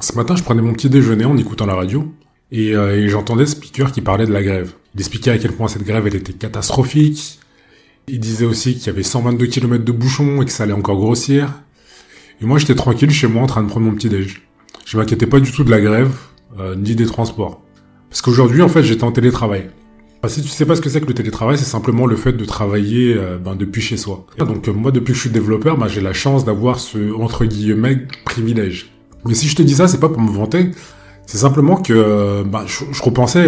Ce matin, je prenais mon petit déjeuner en écoutant la radio et j'entendais ce speaker qui parlait de la grève. Il expliquait à quel point cette grève elle était catastrophique. Il disait aussi qu'il y avait 122 km de bouchons et que ça allait encore grossir. Et moi, j'étais tranquille chez moi en train de prendre mon petit déj. Je m'inquiétais pas du tout de la grève, ni des transports. Parce qu'aujourd'hui, en fait, j'étais en télétravail. Enfin, si tu sais pas ce que c'est que le télétravail, c'est simplement le fait de travailler depuis chez soi. Donc moi, depuis que je suis développeur, j'ai la chance d'avoir ce, entre guillemets, privilège. Mais si je te dis ça, c'est pas pour me vanter, c'est simplement que je repensais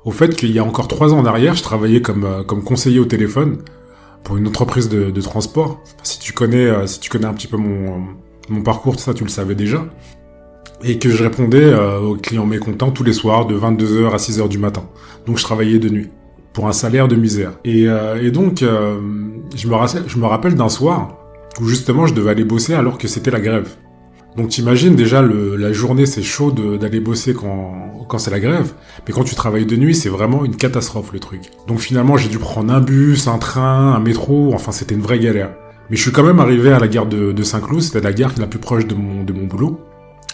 au fait qu'il y a encore 3 ans en arrière, je travaillais comme conseiller au téléphone pour une entreprise de transport. Enfin, si tu connais un petit peu mon parcours, ça tu le savais déjà. Et que je répondais aux clients mécontents tous les soirs de 22h à 6h du matin. Donc je travaillais de nuit pour un salaire de misère. Et donc je me rappelle d'un soir où justement je devais aller bosser alors que c'était la grève. Donc t'imagines déjà la journée, c'est chaud d'aller bosser quand c'est la grève, mais quand tu travailles de nuit, c'est vraiment une catastrophe le truc. Donc finalement, j'ai dû prendre un bus, un train, un métro, enfin c'était une vraie galère. Mais je suis quand même arrivé à la gare de Saint-Cloud, c'était la gare la plus proche de mon boulot.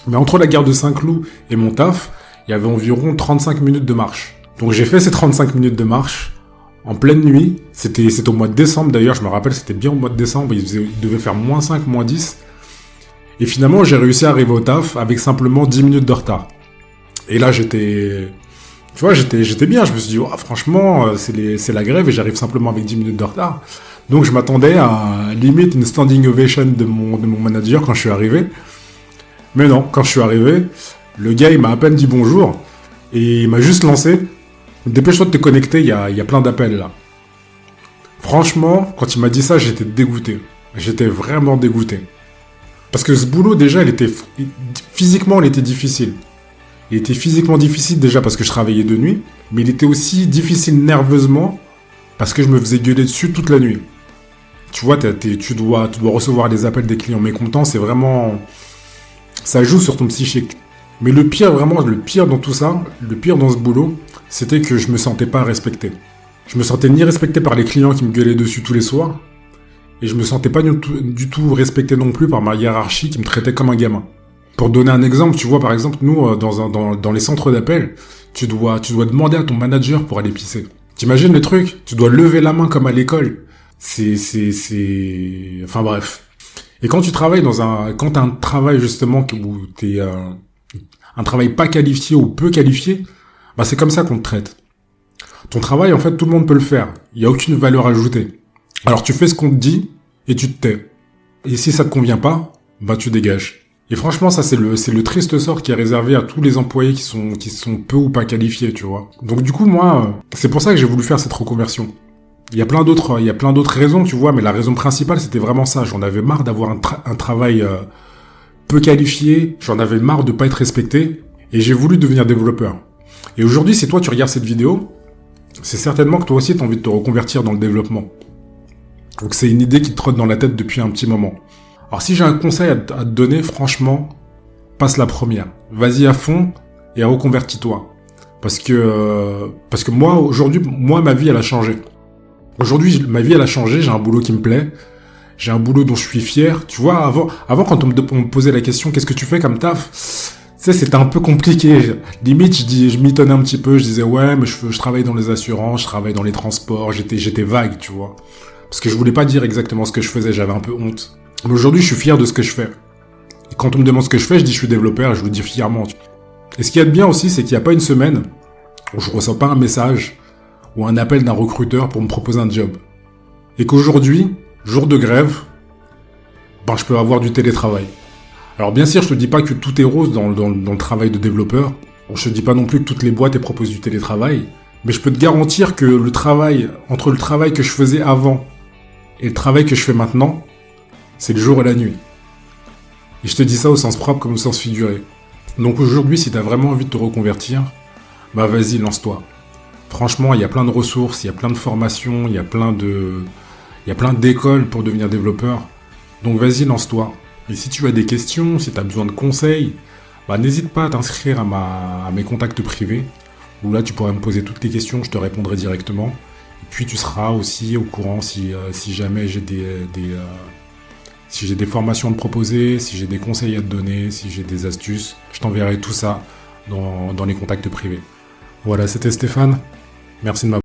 Mais entre la gare de Saint-Cloud et mon taf, il y avait environ 35 minutes de marche. Donc j'ai fait ces 35 minutes de marche en pleine nuit, c'était au mois de décembre d'ailleurs, je me rappelle, c'était bien au mois de décembre, il devait faire -5, -10. Et finalement, j'ai réussi à arriver au taf avec simplement 10 minutes de retard. Et là, j'étais bien. Je me suis dit, oh, franchement, c'est la grève et j'arrive simplement avec 10 minutes de retard. Donc, je m'attendais à limite une standing ovation de mon manager quand je suis arrivé. Mais non, quand je suis arrivé, le gars, il m'a à peine dit bonjour et il m'a juste lancé. Dépêche-toi de te connecter, il y a plein d'appels là. Franchement, quand il m'a dit ça, j'étais dégoûté. J'étais vraiment dégoûté. Parce que ce boulot, déjà, physiquement, il était difficile. Il était physiquement difficile déjà parce que je travaillais de nuit, mais il était aussi difficile nerveusement parce que je me faisais gueuler dessus toute la nuit. Tu vois, tu dois recevoir des appels des clients mécontents, c'est vraiment... Ça joue sur ton psychique. Mais le pire dans tout ça, le pire dans ce boulot, c'était que je me sentais pas respecté. Je me sentais ni respecté par les clients qui me gueulaient dessus tous les soirs, et je me sentais pas du tout respecté non plus par ma hiérarchie qui me traitait comme un gamin. Pour donner un exemple, tu vois, par exemple, nous, dans les centres d'appel, tu dois demander à ton manager pour aller pisser. T'imagines le truc? Tu dois lever la main comme à l'école. Enfin bref. Et quand tu travailles quand t'as un travail justement où t'es un travail pas qualifié ou peu qualifié, c'est comme ça qu'on te traite. Ton travail, en fait, tout le monde peut le faire. Il y a aucune valeur ajoutée. Alors tu fais ce qu'on te dit et tu te tais. Et si ça te convient pas, tu dégages. Et franchement, ça c'est le triste sort qui est réservé à tous les employés qui sont peu ou pas qualifiés, tu vois. Donc du coup, moi, c'est pour ça que j'ai voulu faire cette reconversion. Il y a plein d'autres raisons, tu vois, mais la raison principale, c'était vraiment ça. J'en avais marre d'avoir un travail peu qualifié, j'en avais marre de pas être respecté, et j'ai voulu devenir développeur. Et aujourd'hui, si toi tu regardes cette vidéo, c'est certainement que toi aussi t'as envie de te reconvertir dans le développement. Donc c'est une idée qui te trotte dans la tête depuis un petit moment. Alors si j'ai un conseil à te donner, franchement, passe la première. Vas-y à fond et reconvertis-toi. Parce que moi, aujourd'hui, ma vie, elle a changé. Aujourd'hui, ma vie, elle a changé, j'ai un boulot qui me plaît, j'ai un boulot dont je suis fier. Tu vois, avant quand on me posait la question, qu'est-ce que tu fais comme taf ? Tu sais, c'était un peu compliqué. Limite, je m'y tenais un petit peu, je disais, ouais, mais je travaille dans les assurances, je travaille dans les transports, j'étais vague, tu vois. Parce que je voulais pas dire exactement ce que je faisais, j'avais un peu honte. Mais aujourd'hui, je suis fier de ce que je fais. Et quand on me demande ce que je fais, je dis je suis développeur et je le dis fièrement. Et ce qu'il y a de bien aussi, c'est qu'il n'y a pas une semaine où je reçois pas un message ou un appel d'un recruteur pour me proposer un job. Et qu'aujourd'hui, jour de grève, je peux avoir du télétravail. Alors bien sûr, je te dis pas que tout est rose dans le travail de développeur. Je te dis pas non plus que toutes les boîtes proposent du télétravail. Mais je peux te garantir que entre le travail que je faisais avant et le travail que je fais maintenant, c'est le jour et la nuit. Et je te dis ça au sens propre comme au sens figuré. Donc aujourd'hui, si tu as vraiment envie de te reconvertir, vas-y, lance-toi. Franchement, il y a plein de ressources, il y a plein de formations, il y a plein d'écoles pour devenir développeur. Donc vas-y, lance-toi. Et si tu as des questions, si tu as besoin de conseils, n'hésite pas à t'inscrire à mes contacts privés, où là tu pourras me poser toutes tes questions, je te répondrai directement. Et puis tu seras aussi au courant si jamais j'ai Si j'ai des formations à te proposer, si j'ai des conseils à te donner, si j'ai des astuces, je t'enverrai tout ça dans les contacts privés. Voilà, c'était Stéphane. Merci de m'avoir